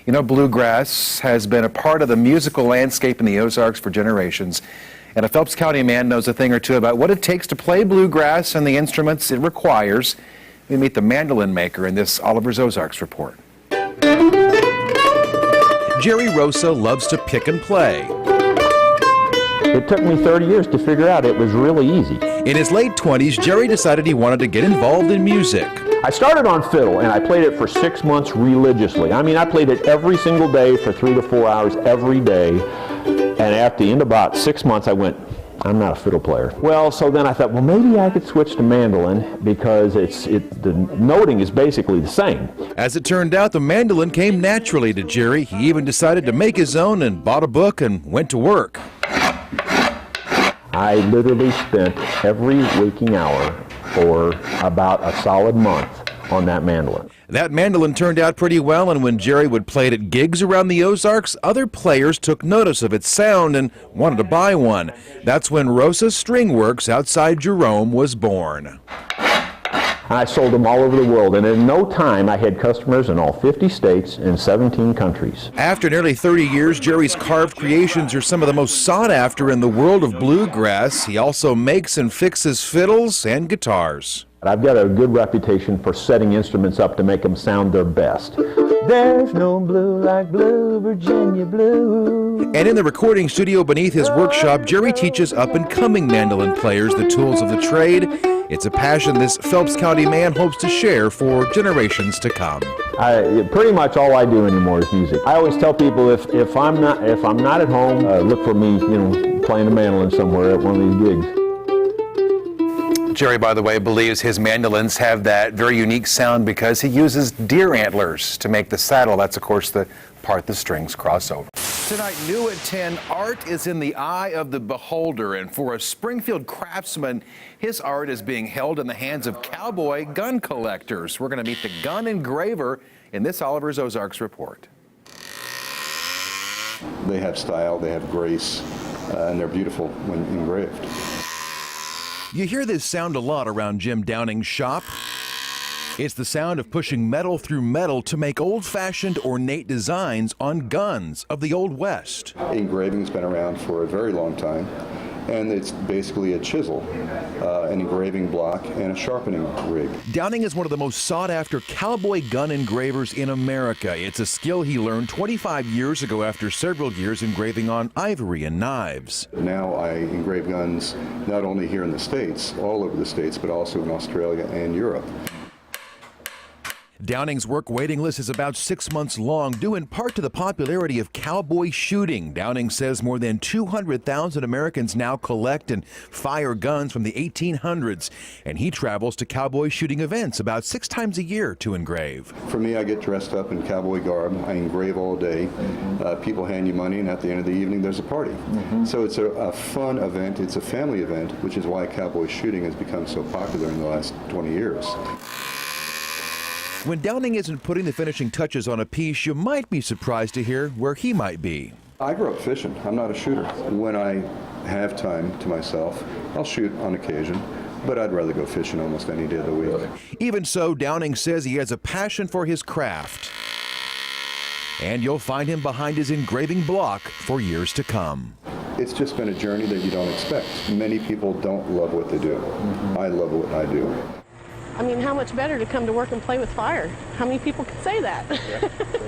You know, bluegrass has been a part of the musical landscape in the Ozarks for generations. And a Phelps County man knows a thing or two about what it takes to play bluegrass and the instruments it requires. We meet the mandolin maker in this Oliver's Ozarks report. Jerry Rosa loves to pick and play. It took me 30 years to figure out it was really easy. In his late 20s, Jerry decided he wanted to get involved in music. I started on fiddle and I played it for 6 months religiously. I mean, I played it every single day for 3 to 4 hours every day. And at the end of about 6 months, I went, I'm not a fiddle player. Well, so then I thought, well, maybe I could switch to mandolin because the noting is basically the same. As it turned out, the mandolin came naturally to Jerry. He even decided to make his own and bought a book and went to work. I literally spent every waking hour for about a solid month on that mandolin. That mandolin turned out pretty well, and when Jerry would play it at gigs around the Ozarks, other players took notice of its sound and wanted to buy one. That's when Rosa's String Works outside Jerome was born. I sold them all over the world, and in no time I had customers in all 50 states and 17 countries. After nearly 30 years, Jerry's carved creations are some of the most sought after in the world of bluegrass. He also makes and fixes fiddles and guitars. I've got a good reputation for setting instruments up to make them sound their best. There's no blue like blue, Virginia blue. And in the recording studio beneath his workshop, Jerry teaches up-and-coming mandolin players the tools of the trade. It's a passion this Phelps County man hopes to share for generations to come. Pretty much all I do anymore is music. I always tell people if I'm not at home, look for me, playing the mandolin somewhere at one of these gigs. Jerry, by the way, believes his mandolins have that very unique sound because he uses deer antlers to make the saddle. That's, of course, the part the strings cross over. Tonight, new at 10, art is in the eye of the beholder. And for a Springfield craftsman, his art is being held in the hands of cowboy gun collectors. We're going to meet the gun engraver in this Oliver's Ozarks report. They have style, they have grace, and they're beautiful when engraved. You hear this sound a lot around Jim Downing's shop. It's the sound of pushing metal through metal to make old-fashioned ornate designs on guns of the Old West. Engraving's been around for a very long time, and it's basically a chisel, an engraving block, and a sharpening rig. Downing is one of the most sought-after cowboy gun engravers in America. It's a skill he learned 25 years ago after several years engraving on ivory and knives. Now I engrave guns not only here in the States, all over the States, but also in Australia and Europe. Downing's work waiting list is about 6 months long, due in part to the popularity of cowboy shooting. Downing says more than 200,000 Americans now collect and fire guns from the 1800s, and he travels to cowboy shooting events about 6 times a year to engrave. For me, I get dressed up in cowboy garb. I engrave all day. People hand you money, and at the end of the evening, there's a party. So it's a fun event. It's a family event, which is why cowboy shooting has become so popular in the last 20 years. When Downing isn't putting the finishing touches on a piece, you might be surprised to hear where he might be. I grew up fishing. I'm not a shooter. When I have time to myself, I'll shoot on occasion, but I'd rather go fishing almost any day of the week. Even so, Downing says he has a passion for his craft. And you'll find him behind his engraving block for years to come. It's just been a journey that you don't expect. Many people don't love what they do. I love what I do. I mean, how much better to come to work and play with fire? How many people can say that?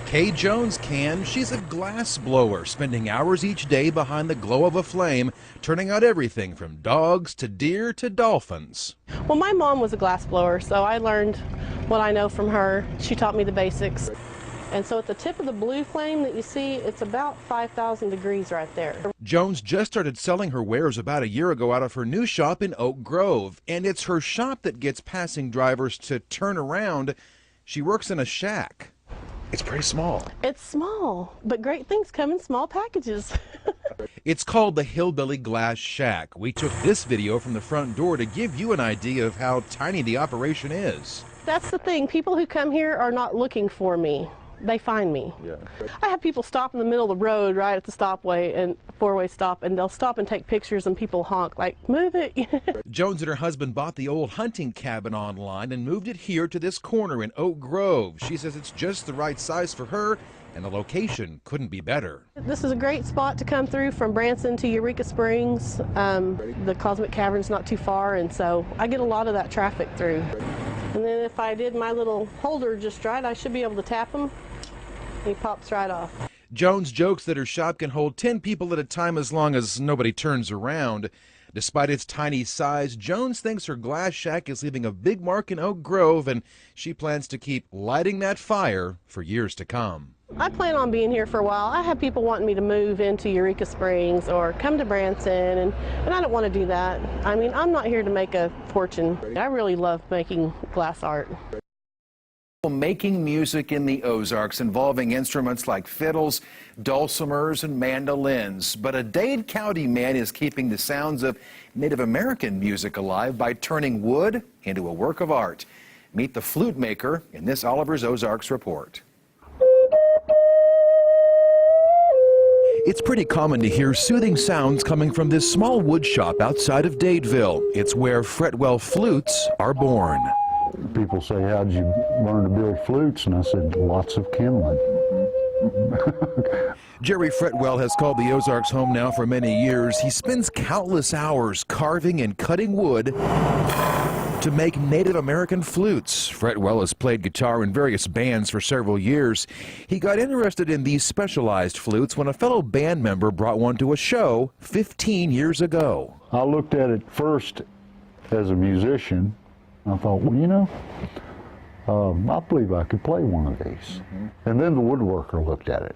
Kay Jones can. She's a glass blower, spending hours each day behind the glow of a flame, turning out everything from dogs to deer to dolphins. Well, my mom was a glass blower, so I learned what I know from her. She taught me the basics. And so at the tip of the blue flame that you see, it's about 5,000 degrees right there. Jones just started selling her wares about a year ago out of her new shop in Oak Grove. And it's her shop that gets passing drivers to turn around. She works in a shack. It's pretty small. It's small, but great things come in small packages. It's called the Hillbilly Glass Shack. We took this video from the front door to give you an idea of how tiny the operation is. That's the thing. People who come here are not looking for me. They find me. Yeah. I have people stop in the middle of the road right at the stopway and four-way stop, and they'll stop and take pictures, and people honk like, move it. Jones and her husband bought the old hunting cabin online and moved it here to this corner in Oak Grove. She says it's just the right size for her and the location couldn't be better. This is a great spot to come through from Branson to Eureka Springs. The Cosmic Cavern's not too far, and so I get a lot of that traffic through. And then if I did my little holder just right, I should be able to tap him. He pops right off. Jones jokes that her shop can hold 10 people at a time as long as nobody turns around. Despite its tiny size, Jones thinks her glass shack is leaving a big mark in Oak Grove, and she plans to keep lighting that fire for years to come. I plan on being here for a while. I have people wanting me to move into Eureka Springs or come to Branson, and I don't want to do that. I mean, I'm not here to make a fortune. I really love making glass art. Making music in the Ozarks involving instruments like fiddles, dulcimers, and mandolins. But a Dade County man is keeping the sounds of Native American music alive by turning wood into a work of art. Meet the flute maker in this Oliver's Ozarks report. It's pretty common to hear soothing sounds coming from this small wood shop outside of Dadeville. It's where Fretwell flutes are born. People say, how'd you learn to build flutes? And I said, lots of kindling. Jerry Fretwell has called the Ozarks home now for many years. He spends countless hours carving and cutting wood to make Native American flutes. Fretwell has played guitar in various bands for several years. He got interested in these specialized flutes when a fellow band member brought one to a show 15 years ago. I looked at it first as a musician. I thought, well, you know, I believe I could play one of these. And then the woodworker looked at it.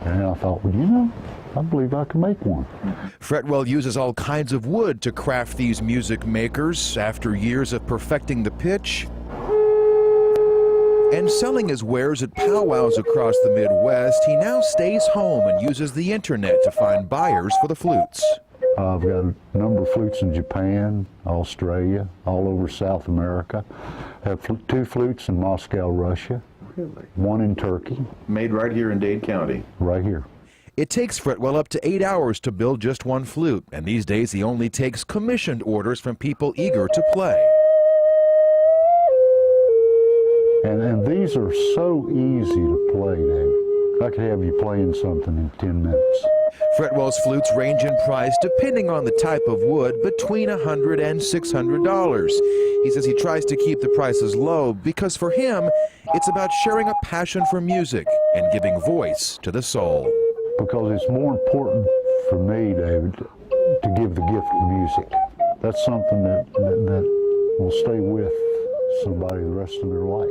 And I thought, well, you know, I believe I can make one. Fretwell uses all kinds of wood to craft these music makers. After years of perfecting the pitch and selling his wares at powwows across the Midwest, he now stays home and uses the internet to find buyers for the flutes. I've got a number of flutes in Japan, Australia, all over South America. I have 2 flutes in Moscow, Russia. Really? 1 in Turkey. Made right here in Dade County. Right here. It takes Fretwell up to 8 hours to build just one flute, and these days he only takes commissioned orders from people eager to play. And these are so easy to play, David. I could have you playing something in 10 minutes. Fretwell's flutes range in price, depending on the type of wood, between $100 and $600. He says he tries to keep the prices low because for him, it's about sharing a passion for music and giving voice to the soul. Because it's more important for me, David, to give the gift of music. That's something that will stay with somebody the rest of their life.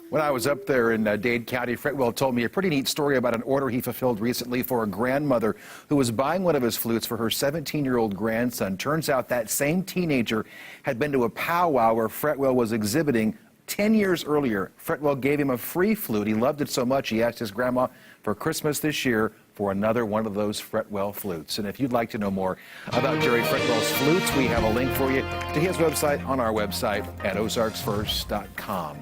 When I was up there in Dade County, Fretwell told me a pretty neat story about an order he fulfilled recently for a grandmother who was buying one of his flutes for her 17-year-old grandson. Turns out that same teenager had been to a powwow where Fretwell was exhibiting 10 years earlier. Fretwell gave him a free flute. He loved it so much he asked his grandma for Christmas this year for another one of those Fretwell flutes. And if you'd like to know more about Jerry Fretwell's flutes, we have a link for you to his website on our website at ozarksfirst.com.